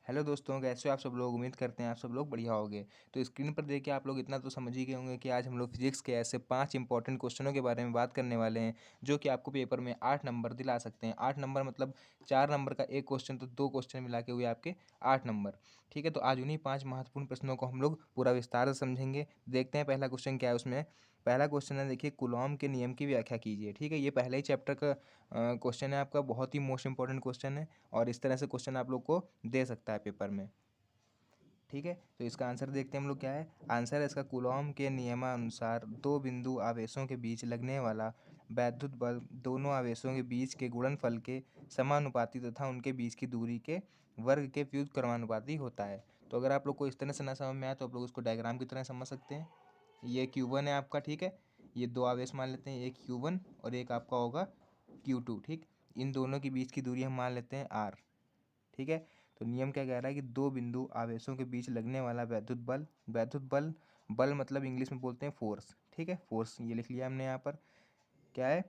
Hello दोस्तों, कैसे हो आप सब लोग। उम्मीद करते हैं आप सब लोग बढ़िया होंगे। तो स्क्रीन पर देख के आप लोग इतना तो समझ ही गए होंगे कि आज हम लोग फिजिक्स के ऐसे 5 इंपॉर्टेंट क्वेश्चनों के बारे में बात करने वाले हैं जो कि आपको पेपर में 8 नंबर दिला सकते हैं। 8 नंबर मतलब 4 नंबर का एक क्वेश्चन, तो 2 क्वेश्चन मिला के हुए आपके 8 नंबर। ठीक है, तो आज उन्हीं 5 महत्वपूर्ण प्रश्नों को हम लोग पूरा विस्तार से समझेंगे। देखते हैं पहला क्वेश्चन क्या है उसमें। पहला क्वेश्चन है, देखिए, कूलॉम के नियम की व्याख्या कीजिए। ठीक है, ये पहले ही चैप्टर का क्वेश्चन है आपका, बहुत ही मोस्ट इंपॉर्टेंट क्वेश्चन है और इस तरह से क्वेश्चन आप लोग को दे सकता है पेपर में। ठीक है, तो इसका आंसर देखते हैं हम लोग क्या है। आंसर है इसका, कूलॉम के नियमानुसार दो बिंदु आवेशों के बीच लगने वाला वैद्युत बल दोनों आवेशों के बीच के गुणनफल के समानुपाती तथा उनके बीच की दूरी के वर्ग के व्युत्क्रमानुपाती होता है। तो अगर आप लोग को इस तरह से ना समझ में आए तो आप लोग इसको डायग्राम की तरह समझ सकते हैं। ये Q1 है आपका। ठीक है, ये दो आवेश मान लेते हैं, एक Q1 और एक आपका होगा Q2। ठीक, इन दोनों के बीच की दूरी हम मान लेते हैं R। ठीक है, तो नियम क्या कह रहा है कि दो बिंदु आवेशों के बीच लगने वाला वैद्युत बल मतलब इंग्लिश में बोलते हैं फोर्स। ठीक है, फोर्स ये लिख लिया हमने यहाँ पर। क्या है,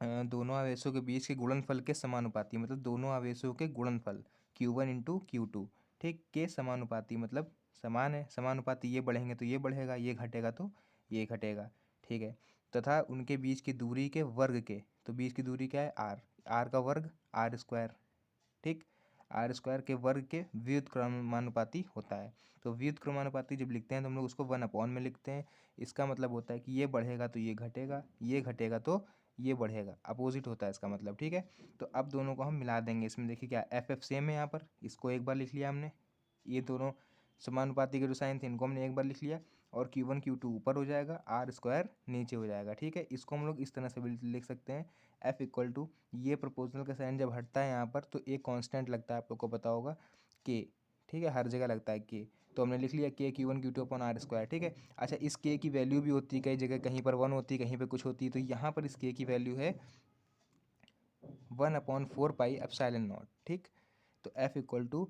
दोनों आवेशों के बीच के गुणनफल के समानुपाती, मतलब दोनों आवेशों के गुणनफल Q1 इंटू Q2। ठीक, के समानुपाती मतलब समान है, समानुपाती, ये बढ़ेंगे तो ये बढ़ेगा, ये घटेगा तो ये घटेगा। ठीक है, तथा उनके बीच की दूरी के वर्ग के, तो बीच की दूरी क्या है, आर, आर का वर्ग आर स्क्वायर। ठीक, आर स्क्वायर के वर्ग के व्युत्क्रमानुपाती होता है। तो व्युत्क्रमानुपाती जब लिखते हैं तो हम लोग उसको 1 में लिखते हैं। इसका मतलब होता है कि ये बढ़ेगा तो ये घटेगा, ये घटेगा तो ये बढ़ेगा, अपोजिट होता है इसका मतलब। ठीक है, तो अब दोनों को हम मिला देंगे। इसमें देखिए क्या, एफ एफ सेम है यहाँ पर, इसको एक बार लिख लिया हमने। ये दोनों समानुपाती के जो साइन थे इनको हमने एक बार लिख लिया। और Q1 Q2 ऊपर हो जाएगा, आर स्क्वायर नीचे हो जाएगा। ठीक है, इसको हम लोग इस तरह से भी लिख सकते हैं, एफ इक्वल टू, ये प्रोपोर्शनल का साइन जब हटता है यहाँ पर तो एक कांस्टेंट लगता है, आप लोग को पता होगा, के। ठीक है, हर जगह लगता है के, तो हमने लिख लिया के Q1 Q2 upon R square. ठीक है, अच्छा, इस के की वैल्यू भी होती है कई जगह, कहीं पर 1 होती है, कहीं पर कुछ होती है, तो यहाँ पर इस के की वैल्यू है 1/4 पाई एप्सिलॉन नॉट। ठीक, तो एफ इक्वल टू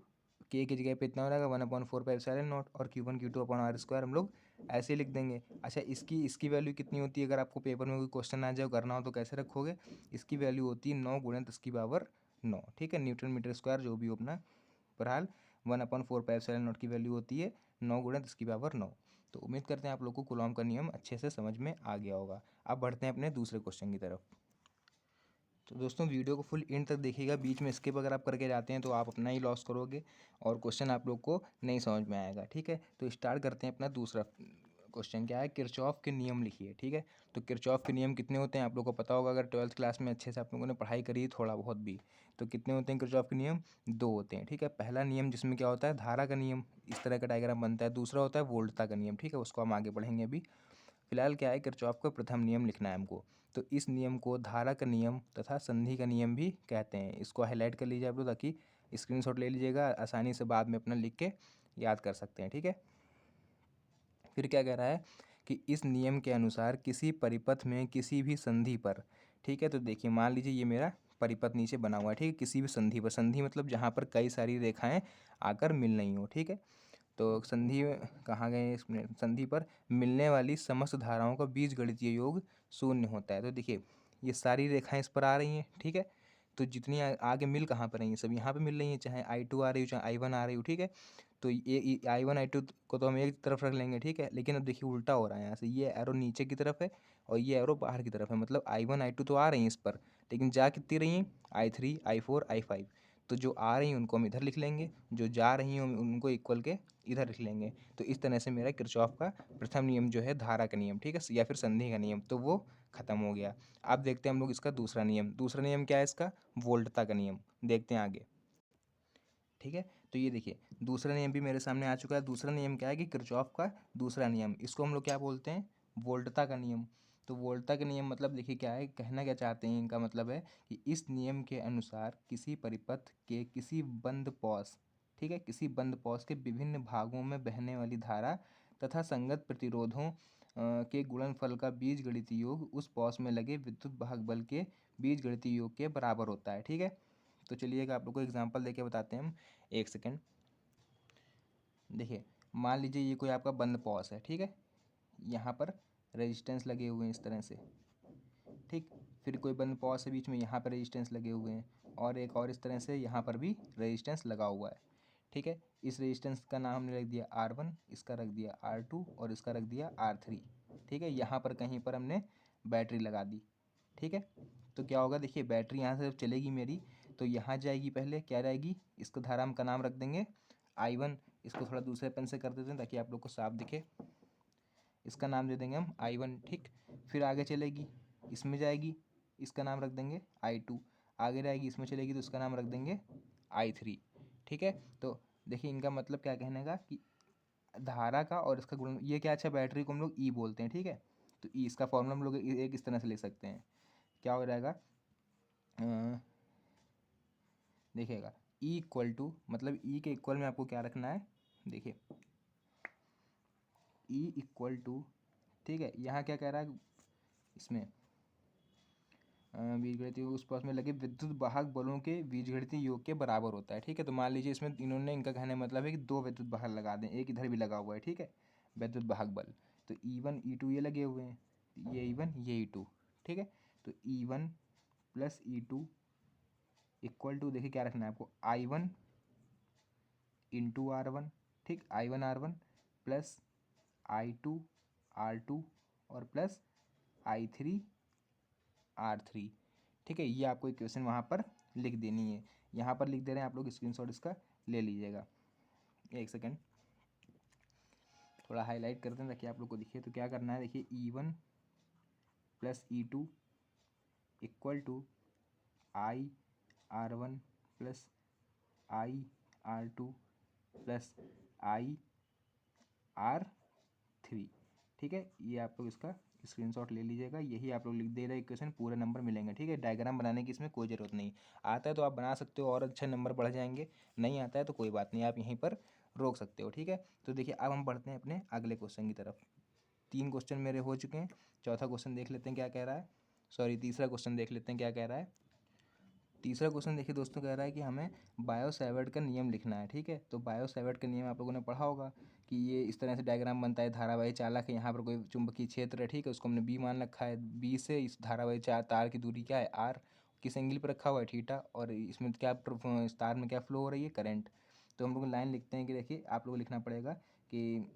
के की जगह पे इतना हो जाएगा 1/4 पाई एप्सिलॉन नॉट, और Q1 Q2 upon R square हम लोग ऐसे लिख देंगे। अच्छा, इसकी इसकी वैल्यू कितनी होती है, अगर आपको पेपर में कोई क्वेश्चन आ जाए करना हो तो कैसे रखोगे। इसकी वैल्यू होती है 9 × 10⁻⁹। ठीक है, न्यूटन मीटर स्क्वायर जो भी हो अपना, बहरहाल 1/4 पाई एप्सिलॉन नॉट की वैल्यू होती है 9 × 10⁻⁹। तो उम्मीद करते हैं आप लोग को कूलॉम का नियम अच्छे से समझ में आ गया होगा। अब बढ़ते हैं अपने दूसरे क्वेश्चन की तरफ। तो दोस्तों, वीडियो को फुल एंड तक देखिएगा, बीच में स्किप अगर आप करके जाते हैं तो आप अपना ही लॉस करोगे और क्वेश्चन आप लोग को नहीं समझ में आएगा। ठीक है, तो स्टार्ट करते हैं अपना दूसरा क्वेश्चन। क्या है, किरचॉफ के नियम लिखिए। ठीक है, तो किरचॉफ के नियम कितने होते हैं आप लोग को पता होगा, अगर 12th क्लास में अच्छे से आप लोगों ने पढ़ाई करी है थोड़ा बहुत भी। तो कितने होते हैं किरचॉफ के नियम, 2 होते हैं। ठीक है, पहला नियम जिसमें क्या होता है, धारा का नियम, इस तरह का डायग्राम बनता है। दूसरा होता है वोल्टता का नियम। ठीक है, उसको हम आगे पढ़ेंगे अभी। फिलहाल क्या है, किरचॉफ का प्रथम नियम लिखना है हमको। तो इस नियम को धारा का नियम तथा संधि का नियम भी कहते हैं। इसको हाईलाइट कर लीजिए आप लोग, ताकि स्क्रीनशॉट ले लीजिएगा, आसानी से बाद में अपना लिख के याद कर सकते हैं। ठीक है, फिर क्या कह रहा है कि इस नियम के अनुसार किसी परिपथ में किसी भी संधि पर, ठीक है, तो देखिए मान लीजिए ये मेरा परिपथ नीचे बना हुआ है। ठीक है, किसी भी संधि पर, संधि मतलब जहाँ पर कई सारी रेखाएं आकर मिल रही हो। ठीक है, तो संधि कहाँ गए, इसमें संधि पर मिलने वाली समस्त धाराओं का बीजगणितीय योग शून्य होता है। तो देखिए ये सारी रेखाएं इस पर आ रही हैं। ठीक है, तो जितनी आगे मिल कहाँ पर रही हैं, सब यहाँ पे मिल रही हैं, चाहे I2 आ रही हो चाहे I1 आ रही हो। ठीक है, तो ये I1 I2 को तो हम एक तरफ रख लेंगे। ठीक है, लेकिन अब देखिए उल्टा हो रहा है, यहाँ से ये एरो नीचे की तरफ है और ये एरो बाहर की तरफ है, मतलब I1 I2 तो आ रही हैं इस पर, लेकिन जा कितनी रही हैं, I3 I4 I5। तो जो आ रही हैं उनको हम इधर लिख लेंगे, जो जा रही हैं उनको इक्वल के इधर लिख लेंगे। तो इस तरह से मेरा किरचॉफ का प्रथम नियम जो है धारा का नियम, ठीक है, या फिर संधि का नियम, तो वो खत्म हो गया। अब देखते हैं हम लोग इसका दूसरा नियम। दूसरा नियम क्या है इसका, वोल्टता का नियम। देखते हैं आगे। ठीक है, तो ये देखिए दूसरा नियम भी मेरे सामने आ चुका है। दूसरा नियम क्या है कि किरचॉफ का दूसरा नियम, इसको हम लोग क्या बोलते हैं, वोल्टता का नियम। तो वोल्टता का नियम मतलब देखिए क्या है, कहना क्या चाहते हैं, इनका मतलब है कि इस नियम के अनुसार किसी परिपथ के किसी बंद पॉस, ठीक है, किसी बंद पॉस के विभिन्न भागों में बहने वाली धारा तथा संगत प्रतिरोधों के गुणनफल का बीजगणितीय योग उस पॉस में लगे विद्युत वाहक बल के बीजगणितीय योग के बराबर होता है। ठीक है, तो चलिएगा आप लोग को एग्जांपल देके बताते हैं हम। एक सेकेंड, देखिए मान लीजिए ये कोई आपका बंद पॉस है। ठीक है, यहाँ पर रेजिस्टेंस लगे हुए हैं इस तरह से। ठीक, फिर कोई बंद पॉस है बीच में, यहाँ पर रेजिस्टेंस लगे हुए हैं, और एक और इस तरह से यहाँ पर भी रेजिस्टेंस लगा हुआ है। ठीक है। इस रेजिस्टेंस का नाम हमने रख दिया R1, इसका रख दिया R2 और इसका रख दिया R3। ठीक है, यहाँ पर कहीं पर हमने बैटरी लगा दी। ठीक है, तो क्या होगा, देखिए बैटरी यहाँ से चलेगी मेरी, तो यहाँ जाएगी, पहले क्या जाएगी, इसको धारा हम का नाम रख देंगे I1। इसको थोड़ा दूसरे पेन से कर देते हैं ताकि आप लोग को साफ दिखे। इसका नाम दे देंगे हम I1। ठीक, फिर आगे चलेगी, इसमें जाएगी, इसका नाम रख देंगे I2। आगे जाएगी, इसमें चलेगी तो इसका नाम रख देंगे I3। ठीक है, तो देखिए इनका मतलब क्या कहने का कि धारा का और इसका गुण, ये क्या, अच्छा बैटरी को हम लोग ई बोलते हैं। ठीक है, तो ई इसका फॉर्मूला हम लोग एक इस तरह से लिख सकते हैं, क्या हो जाएगा, देखिएगा ई इक्वल टू, मतलब ई के इक्वल में आपको क्या रखना है, देखिए ई इक्वल टू, ठीक है, यहाँ क्या कह रहा है, इसमें बीजगणितीय उस पास में लगे विद्युत वाहक बलों के बीजगणितीय योग के बराबर होता है। ठीक है, तो मान लीजिए इसमें इन्होंने, इनका कहने का मतलब है कि दो विद्युत वाहक लगा दें, एक इधर भी लगा हुआ है। ठीक है, विद्युत वाहक बल, तो E1 E2 ये लगे हुए हैं, ये E1 ये E2। ठीक है, तो E1 plus E2 equal to, देखिए क्या रखना है आपको, I1 इंटू R1। ठीक, I1 R1 plus I2 R2 और प्लस I3 R3। ठीक है, ये आपको इक्वेशन वहाँ पर लिख देनी है, यहाँ पर लिख दे रहे हैं आप लोग, स्क्रीनशॉट इसका ले लीजिएगा। एक सेकेंड, थोड़ा हाईलाइट करते हैं ताकि आप लोग को दिखे। तो क्या करना है, देखिए E1 plus E2 equal to I R1 plus I R2 plus IR3। ठीक है, ये आप लोग इसका स्क्रीनशॉट ले लीजिएगा, यही आप लोग लिख दे रहे इक्वेशन, पूरे नंबर मिलेंगे। ठीक है, डायग्राम बनाने की इसमें कोई ज़रूरत नहीं, आता है तो आप बना सकते हो और अच्छे नंबर बढ़ जाएंगे, नहीं आता है तो कोई बात नहीं, आप यहीं पर रोक सकते हो। ठीक है, तो देखिए अब हम बढ़ते हैं अपने अगले क्वेश्चन की तरफ। 3 क्वेश्चन मेरे हो चुके हैं, चौथा क्वेश्चन देख लेते हैं क्या कह रहा है, सॉरी तीसरा क्वेश्चन देख लेते हैं क्या कह रहा है। तीसरा क्वेश्चन देखिए दोस्तों, कह रहा है कि हमें बायो सैवर्ट का नियम लिखना है। ठीक है, तो बायो सैवर्ट का नियम आप लोगों ने पढ़ा होगा कि ये इस तरह से डायग्राम बनता है, धारावाही चालक है, यहाँ पर कोई चुंबकीय क्षेत्र है। ठीक है, उसको हमने बी मान रखा है, बी से इस धारावाही तार की दूरी क्या है, आर, किस एंगल पर रखा हुआ है, थीटा, और इसमें क्या इस तार में क्या फ्लो हो रही है, करंट। तो हम लोग लाइन लिखते हैं कि देखिए आप लोगों को लिखना पड़ेगा कि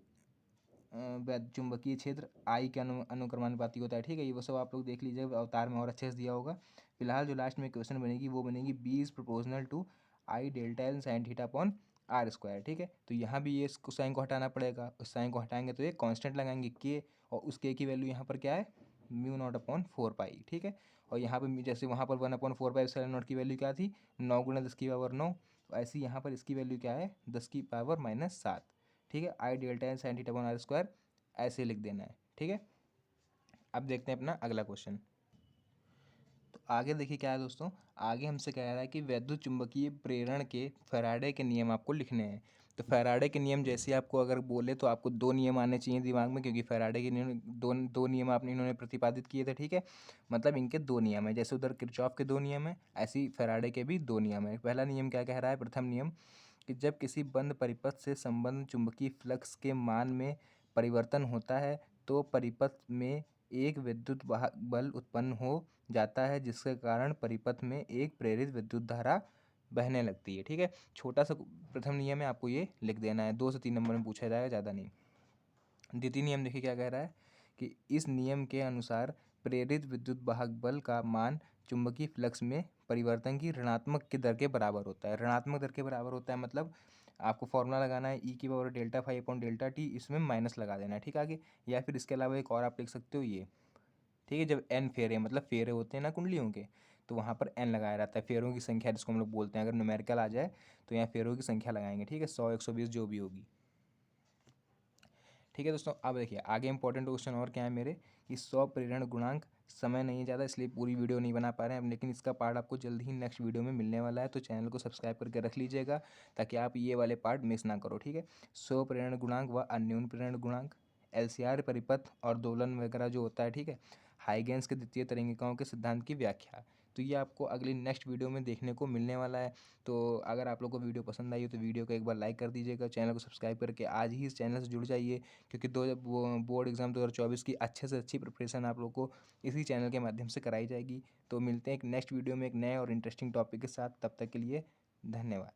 चुंबकीय क्षेत्र आई के अनुक्रमानुपाती होता है। ठीक है, ये वो सब आप लोग देख लीजिए अवतार में और अच्छे से दिया होगा। फिलहाल जो लास्ट में क्वेश्चन बनेगी वो बनेगी B is proportional to I delta L sine theta upon R square. ठीक है, तो यहाँ भी ये साइन को हटाना पड़ेगा, उस साइन को हटाएंगे तो ये कांस्टेंट लगाएंगे के, और उस के की वैल्यू यहाँ पर क्या है, म्यू नॉट अपॉन 4 पाई। ठीक है, और यहाँ पर जैसे वहाँ पर 1/4 पाई एप्सिलॉन नॉट की वैल्यू क्या थी, 9 × 10⁻9, ऐसे यहाँ पर इसकी वैल्यू क्या है, 10⁻−7। ठीक है, I delta L sine theta upon R square ऐसे लिख देना है। ठीक है, अब देखते हैं अपना अगला क्वेश्चन। तो आगे देखिए क्या है दोस्तों, आगे हमसे कह रहा है कि वैद्युत चुंबकीय प्रेरण के फैराडे के नियम आपको लिखने हैं। तो फैराडे के नियम जैसे आपको अगर बोले तो आपको 2 नियम आने चाहिए दिमाग में, क्योंकि फैराडे के नियम दो नियम आपने इन्होंने प्रतिपादित किए थे। ठीक है, मतलब इनके 2 नियम है, जैसे उधर किरचॉफ के 2 नियम है, ऐसे ही फैराडे के भी 2 नियम है। पहला नियम क्या कह रहा है, प्रथम नियम, कि जब किसी बंद परिपथ से संबंध चुंबकीय फ्लक्स के मान में परिवर्तन होता है तो परिपथ में एक विद्युत वाहक बल उत्पन्न हो जाता है, जिसके कारण परिपथ में एक प्रेरित विद्युत धारा बहने लगती है। ठीक है, छोटा सा प्रथम नियम है, आपको ये लिख देना है, 2 से 3 नंबर में पूछा जाएगा, ज़्यादा नहीं। द्वितीय नियम देखिए क्या कह रहा है कि इस नियम के अनुसार प्रेरित विद्युत वाहक बल का मान चुंबकीय फ्लक्स में परिवर्तन की ऋणात्मक की दर के बराबर होता है। ऋणात्मक दर के बराबर होता है मतलब आपको फॉर्मूला लगाना है ई की power delta five upon delta T, इसमें माइनस लगा देना है। ठीक है, आगे या फिर इसके अलावा एक और आप लिख सकते हो ये। ठीक है, जब एन फेरे, मतलब फेरे होते हैं ना कुंडलियों के, तो वहाँ पर एन लगाया रहता है, फेरों की संख्या जिसको हम लोग बोलते हैं, अगर न्यूमेरिकल आ जाए तो यहाँ फेरों की संख्या लगाएंगे। ठीक है, 100 120 जो भी होगी। ठीक है दोस्तों, अब देखिए आगे इंपॉर्टेंट क्वेश्चन और क्या है मेरे, कि 100 प्रेरण गुणांक, समय नहीं ज़्यादा इसलिए पूरी वीडियो नहीं बना पा रहे हैं, लेकिन इसका पार्ट आपको जल्द ही नेक्स्ट वीडियो में मिलने वाला है, तो चैनल को सब्सक्राइब करके रख लीजिएगा ताकि आप ये वाले पार्ट मिस ना करो। ठीक है, 100 प्रेरण गुणांक व अन्यून प्रेरण गुणांक, एलसीआर परिपथ और दोलन वगैरह जो होता है। ठीक है, हाइगेंस के द्वितीय तरंगिकाओं के सिद्धांत की व्याख्या, तो ये आपको अगली नेक्स्ट वीडियो में देखने को मिलने वाला है। तो अगर आप लोग को वीडियो पसंद आई हो तो वीडियो को एक बार लाइक कर दीजिएगा, चैनल को सब्सक्राइब करके आज ही इस चैनल से जुड़ जाइए, क्योंकि बोर्ड एग्ज़ाम 2024 की अच्छे से अच्छी प्रिपरेशन आप लोग को इसी चैनल के माध्यम से कराई जाएगी। तो मिलते हैं एक नेक्स्ट वीडियो में एक नए और इंटरेस्टिंग टॉपिक के साथ, तब तक के लिए धन्यवाद।